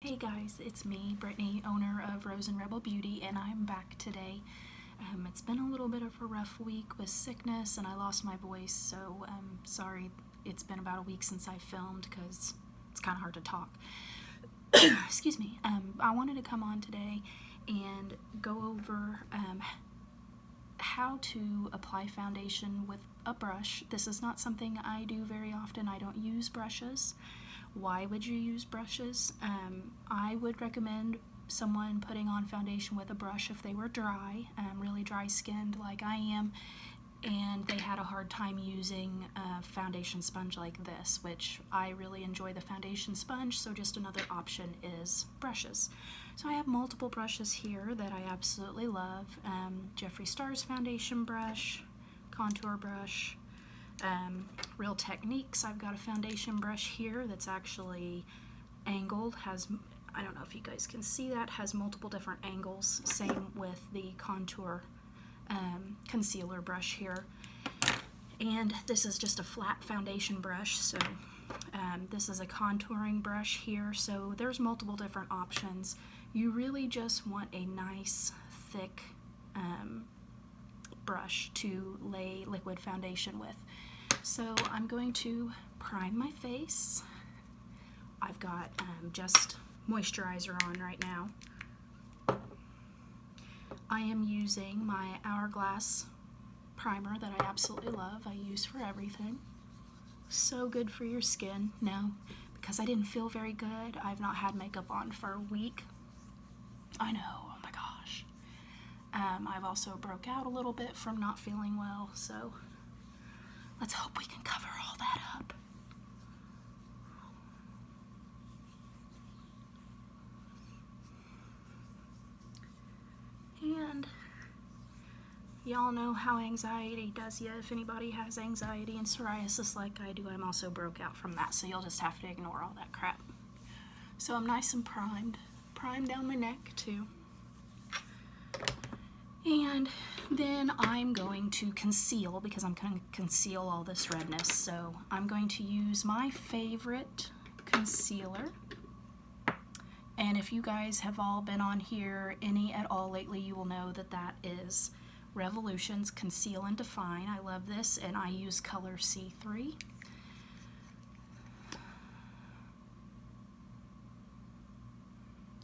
Hey guys, it's me, Brittany, owner of Rose and Rebel Beauty, and I'm back today. It's been a little bit of a rough week with sickness and I lost my voice, so sorry it's been about a week since I filmed because it's kind of hard to talk. Excuse me. I wanted to come on today and go over how to apply foundation with a brush. This is not something I do very often. I don't use brushes. Why would you use brushes? I would recommend someone putting on foundation with a brush if they were dry, really dry skinned like I am, and they had a hard time using a foundation sponge like this, which I really enjoy the foundation sponge, so just another option is brushes. So I have multiple brushes here that I absolutely love. Jeffree Star's foundation brush, contour brush, Real Techniques. I've got a foundation brush here that's actually angled, I don't know if you guys can see that, has multiple different angles. Same with the contour concealer brush here. And this is just a flat foundation brush, so this is a contouring brush here, so there's multiple different options. You really just want a nice thick brush to lay liquid foundation with. So I'm going to prime my face. I've got just moisturizer on right now. I am using my Hourglass primer that I absolutely love. I use for everything. So good for your skin. Now, because I didn't feel very good, I've not had makeup on for a week. I know, oh my gosh. I've also broke out a little bit from not feeling well, so let's hope we can cover all that up. And y'all know how anxiety does you. If anybody has anxiety and psoriasis like I do, I'm also broke out from that, so you'll just have to ignore all that crap. So I'm nice and primed down my neck too. And then I'm going to conceal, because I'm going to conceal all this redness. So I'm going to use my favorite concealer. And if you guys have all been on here any at all lately, you will know that that is Revolution's Conceal and Define. I love this, and I use color C3.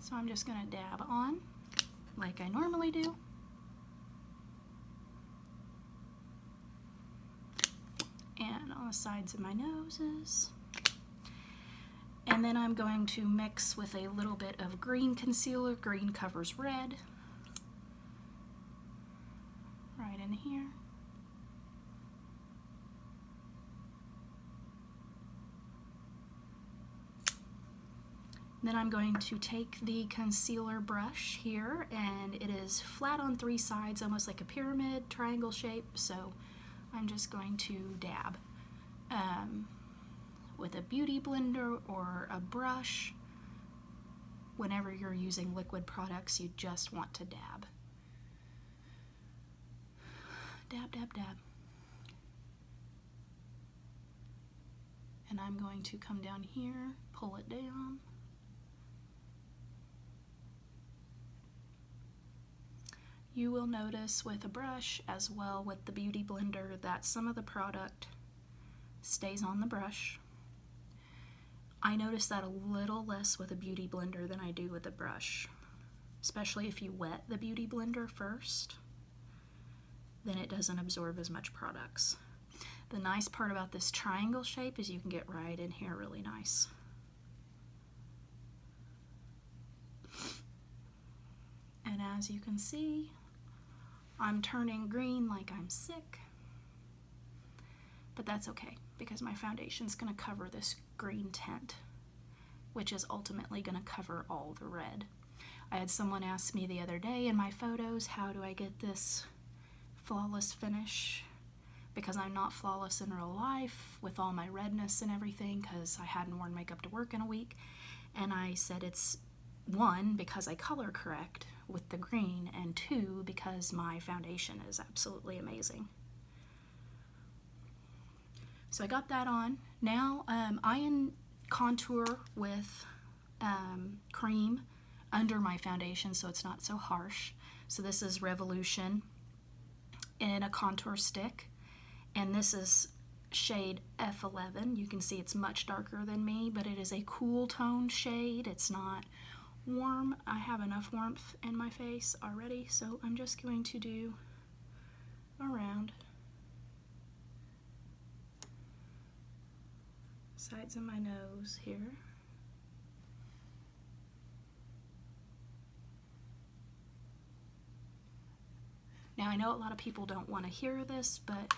So I'm just going to dab on like I normally do. And on the sides of my noses. And then I'm going to mix with a little bit of green concealer. Green covers red. Right in here. Then I'm going to take the concealer brush here, and it is flat on three sides, almost like a pyramid, triangle shape, so I'm just going to dab with a beauty blender or a brush. Whenever you're using liquid products, you just want to dab. Dab, dab, dab. And I'm going to come down here, pull it down. You will notice with a brush, as well with the beauty blender, that some of the product stays on the brush. I notice that a little less with a beauty blender than I do with a brush, especially if you wet the beauty blender first. Then it doesn't absorb as much products. The nice part about this triangle shape is you can get right in here really nice. And as you can see, I'm turning green like I'm sick, but that's okay because my foundation's going to cover this green tint, which is ultimately going to cover all the red. I had someone ask me the other day in my photos, how do I get this flawless finish? Because I'm not flawless in real life with all my redness and everything, because I hadn't worn makeup to work in a week. And I said it's one, because I color correct with the green, and two, because my foundation is absolutely amazing. So I got that on. Now I contour with cream under my foundation so it's not so harsh. So this is Revolution in a contour stick, and this is shade F11. You can see it's much darker than me, but it is a cool tone shade. It's not warm. I have enough warmth in my face already, so I'm just going to do around sides of my nose here. Now I know a lot of people don't want to hear this, but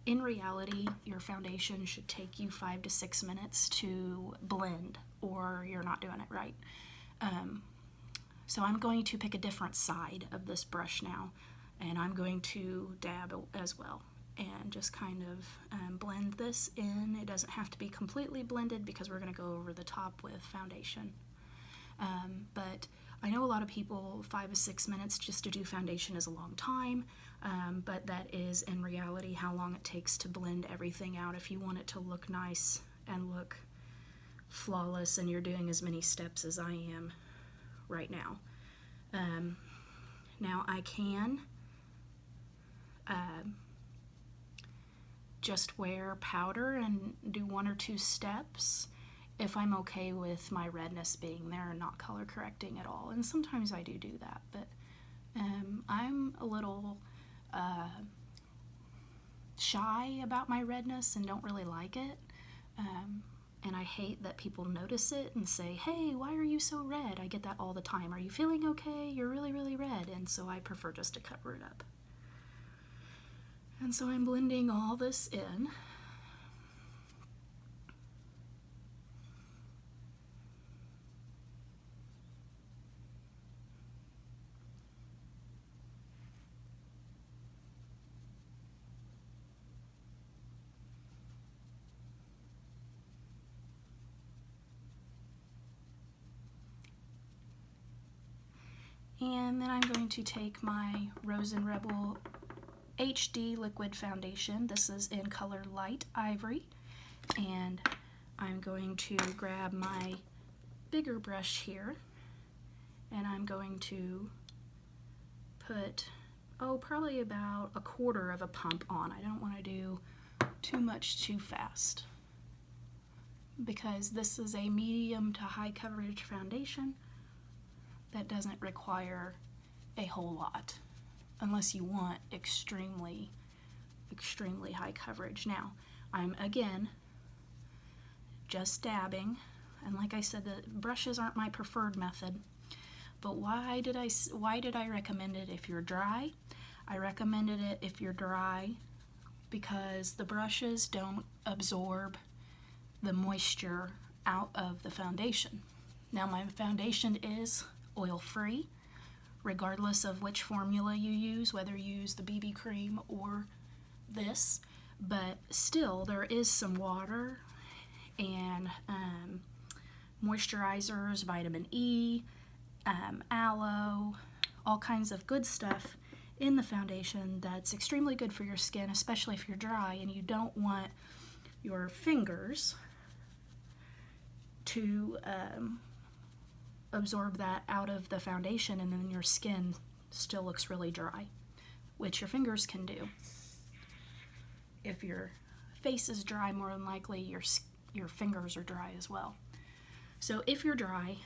in reality your foundation should take you 5 to 6 minutes to blend, or you're not doing it right. So I'm going to pick a different side of this brush now, and I'm going to dab as well and just kind of blend this in. It doesn't have to be completely blended because we're going to go over the top with foundation. But I know a lot of people, 5 to 6 minutes just to do foundation is a long time, but that is in reality how long it takes to blend everything out if you want it to look nice and look flawless, and you're doing as many steps as I am right now. Now I can just wear powder and do 1 or 2 steps if I'm okay with my redness being there and not color correcting at all. And sometimes I do that, but I'm a little shy about my redness and don't really like it. And I hate that people notice it and say, hey, why are you so red? I get that all the time. Are you feeling okay? You're really, really red. And so I prefer just to cover it up. And so I'm blending all this in. And then I'm going to take my Rose and Rebel HD liquid foundation. This is in color light ivory, and I'm going to grab my bigger brush here, and I'm going to put probably about 1/4 of a pump on. I don't want to do too much too fast because this is a medium to high coverage foundation that doesn't require a whole lot unless you want extremely high coverage. Now I'm again just dabbing, and like I said, the brushes aren't my preferred method, but why did I recommend it if you're dry? I recommended it if you're dry because the brushes don't absorb the moisture out of the foundation. Now my foundation is oil-free, regardless of which formula you use, whether you use the BB cream or this, but still there is some water and moisturizers, vitamin E, aloe, all kinds of good stuff in the foundation that's extremely good for your skin, especially if you're dry and you don't want your fingers to absorb that out of the foundation, and then your skin still looks really dry, which your fingers can do. If your face is dry, more than likely your fingers are dry as well. So if you're dry,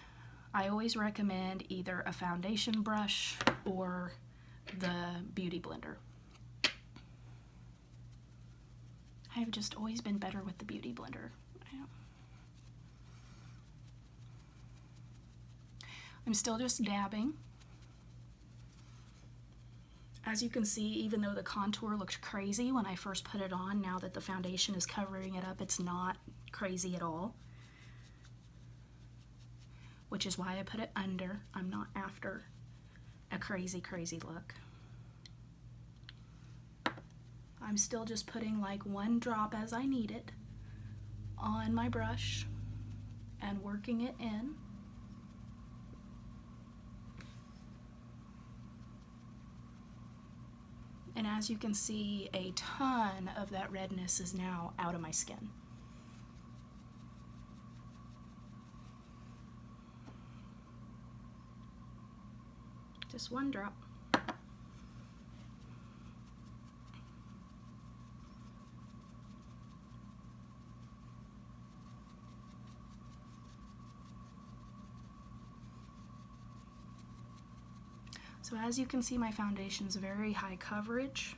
I always recommend either a foundation brush or the beauty blender. I've just always been better with the beauty blender. I'm still just dabbing. As you can see, even though the contour looked crazy when I first put it on, now that the foundation is covering it up, it's not crazy at all. Which is why I put it under. I'm not after a crazy look. I'm still just putting like 1 drop as I need it on my brush and working it in. And as you can see, a ton of that redness is now out of my skin. Just one drop. So as you can see, my foundation's very high coverage.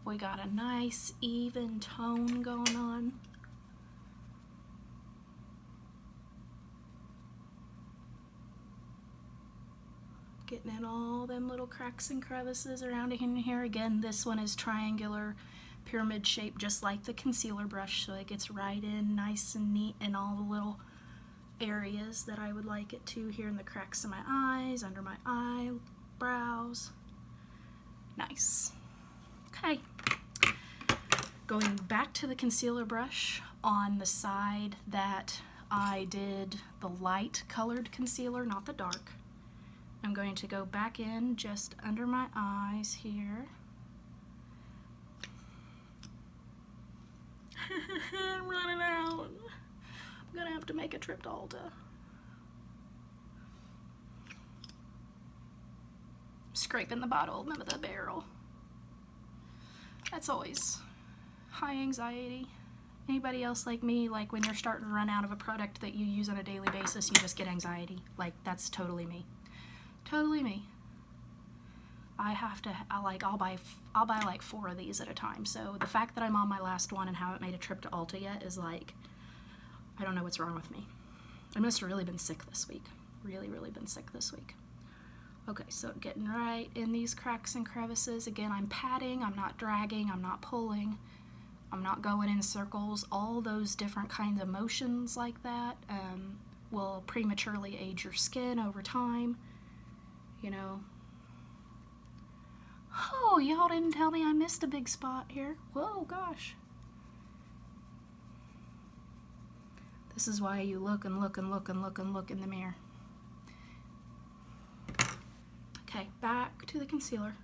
We got a nice even tone going on. Getting in all them little cracks and crevices around in here. Again, this one is triangular pyramid shape, just like the concealer brush, so it gets right in nice and neat in all the little areas that I would like it to, here in the cracks of my eyes, under my eyebrows. Nice. Okay. Going back to the concealer brush on the side that I did the light colored concealer, not the dark. I'm going to go back in just under my eyes here. I'm running out. I'm gonna have to make a trip to Ulta. Scraping the bottom of the barrel. That's always high anxiety. Anybody else like me, like when you're starting to run out of a product that you use on a daily basis, you just get anxiety? Like, that's totally me. Totally me. I'll buy like 4 of these at a time. So the fact that I'm on my last one and haven't made a trip to Ulta yet is like, I don't know what's wrong with me. I must have really been sick this week. Really been sick this week. Okay, so getting right in these cracks and crevices. Again, I'm patting, I'm not dragging, I'm not pulling, I'm not going in circles. All those different kinds of motions like that will prematurely age your skin over time. You know. Oh, y'all didn't tell me I missed a big spot here. Whoa, gosh. This is why you look and look and look and look and look in the mirror. Okay, back to the concealer.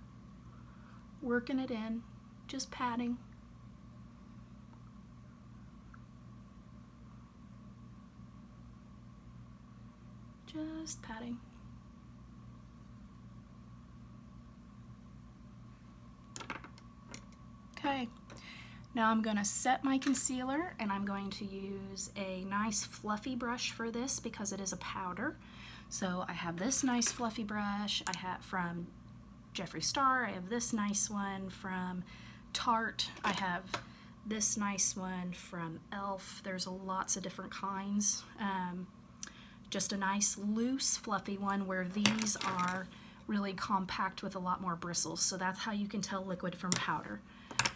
Working it in, just patting. Just patting. Okay, now I'm going to set my concealer, and I'm going to use a nice fluffy brush for this because it is a powder. So I have this nice fluffy brush I have from Jeffree Star. I have this nice one from Tarte. I have this nice one from e.l.f. There's lots of different kinds. Just a nice loose fluffy one where these are really compact with a lot more bristles. So that's how you can tell liquid from powder.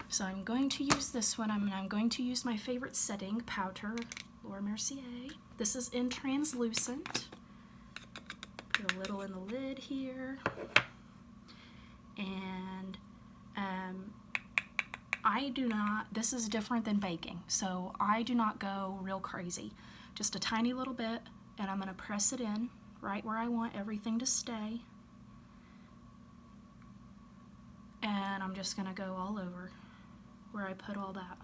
So I'm going to use this one. I'm going to use my favorite setting powder, Laura Mercier. This is in translucent. Put a little in the lid here. And I do not, this is different than baking, so I do not go real crazy. Just a tiny little bit, and I'm going to press it in right where I want everything to stay. And I'm just going to go all over where I put all that.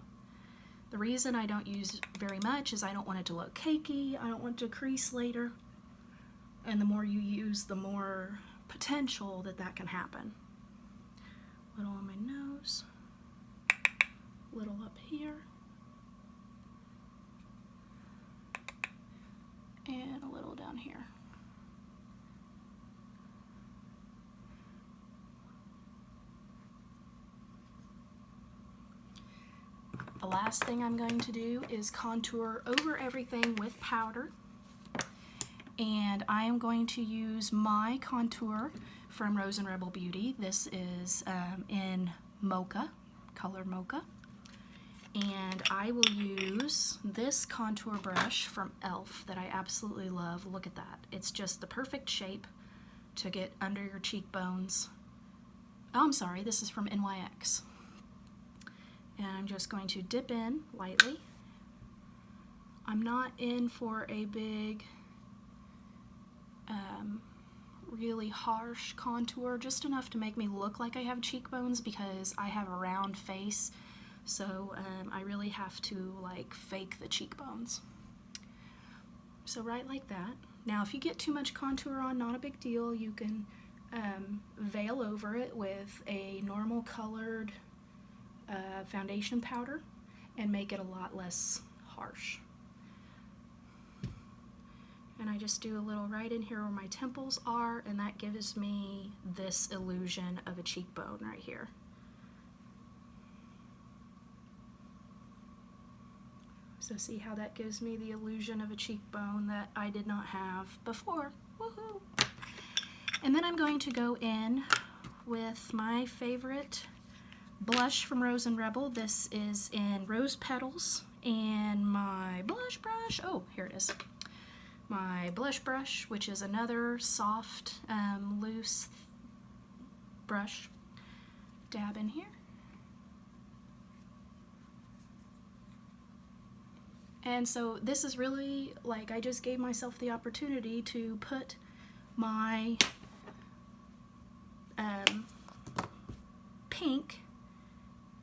The reason I don't use very much is I don't want it to look cakey. I don't want it to crease later. And the more you use, the more potential that can happen. Little on my nose, little up here, and a little down here. The last thing I'm going to do is contour over everything with powder. And I am going to use my contour from Rose and Rebel Beauty. This is in Mocha, color Mocha. And I will use this contour brush from e.l.f. that I absolutely love. Look at that. It's just the perfect shape to get under your cheekbones. Oh, I'm sorry, this is from NYX. And I'm just going to dip in lightly. I'm not in for a big, really harsh contour, just enough to make me look like I have cheekbones because I have a round face, so I really have to like fake the cheekbones. So right like that. Now if you get too much contour on, not a big deal. You can veil over it with a normal colored foundation powder and make it a lot less harsh. And I just do a little right in here where my temples are, and that gives me this illusion of a cheekbone right here. So see how that gives me the illusion of a cheekbone that I did not have before. Woohoo! And then I'm going to go in with my favorite blush from Rose and Rebel. This is in Rose Petals, and my blush brush, oh, here it is. My blush brush, which is another soft, loose brush. Dab in here. And so this is really, like, I just gave myself the opportunity to put my pink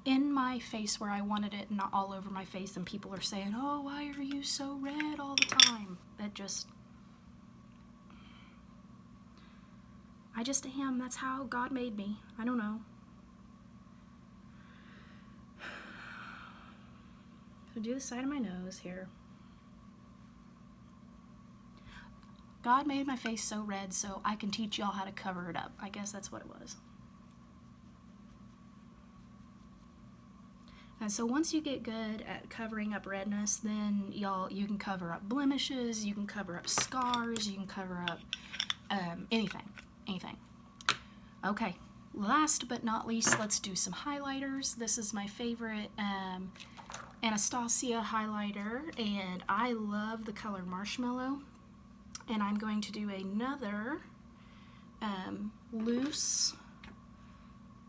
in my face where I wanted it, not all over my face, and people are saying, oh, why are you so red all the time? That just, I just am. That's how God made me. I don't know. So do the side of my nose here. God made my face so red so I can teach y'all how to cover it up. I guess that's what it was. And so once you get good at covering up redness, then you can cover up blemishes, you can cover up scars, you can cover up anything. Okay, last but not least, let's do some highlighters. This is my favorite Anastasia highlighter, and I love the color Marshmallow. And I'm going to do another loose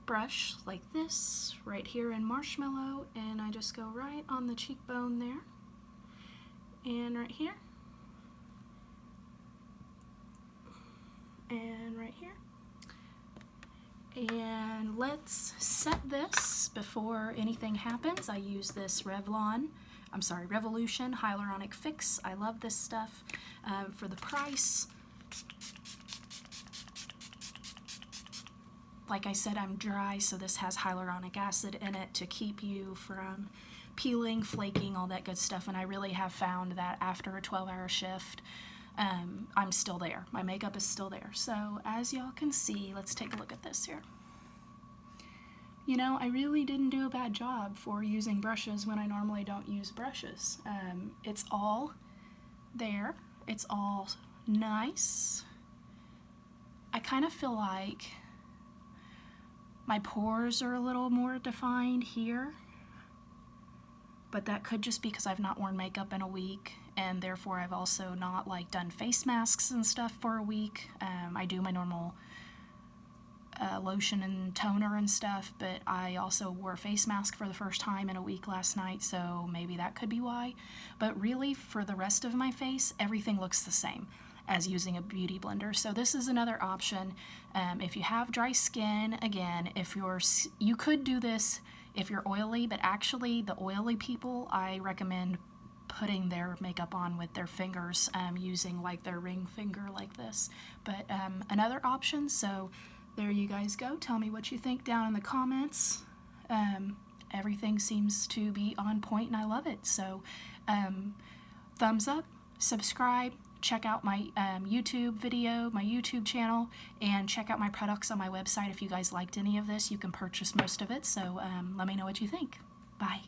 brush like this right here in Marshmallow, and I just go right on the cheekbone there and right here and right here. And let's set this before anything happens. I use this Revolution Hyaluronic Fix. I love this stuff for the price. Like I said, I'm dry, so this has hyaluronic acid in it to keep you from peeling, flaking, all that good stuff. And I really have found that after a 12-hour shift, I'm still there. My makeup is still there. So as y'all can see, let's take a look at this here. You know, I really didn't do a bad job for using brushes when I normally don't use brushes. It's all there. It's all nice. I kind of feel like my pores are a little more defined here, but that could just be because I've not worn makeup in a week, and therefore I've also not like done face masks and stuff for a week. I do my normal lotion and toner and stuff, but I also wore a face mask for the first time in a week last night, so maybe that could be why. But really, for the rest of my face, everything looks the same as using a beauty blender. So this is another option. If you have dry skin, again, you could do this if you're oily, but actually the oily people, I recommend putting their makeup on with their fingers, using like their ring finger like this. But another option, so there you guys go. Tell me what you think down in the comments. Everything seems to be on point and I love it. So thumbs up, subscribe, check out my YouTube video, my YouTube channel, and check out my products on my website. If you guys liked any of this, you can purchase most of it. So let me know what you think. Bye.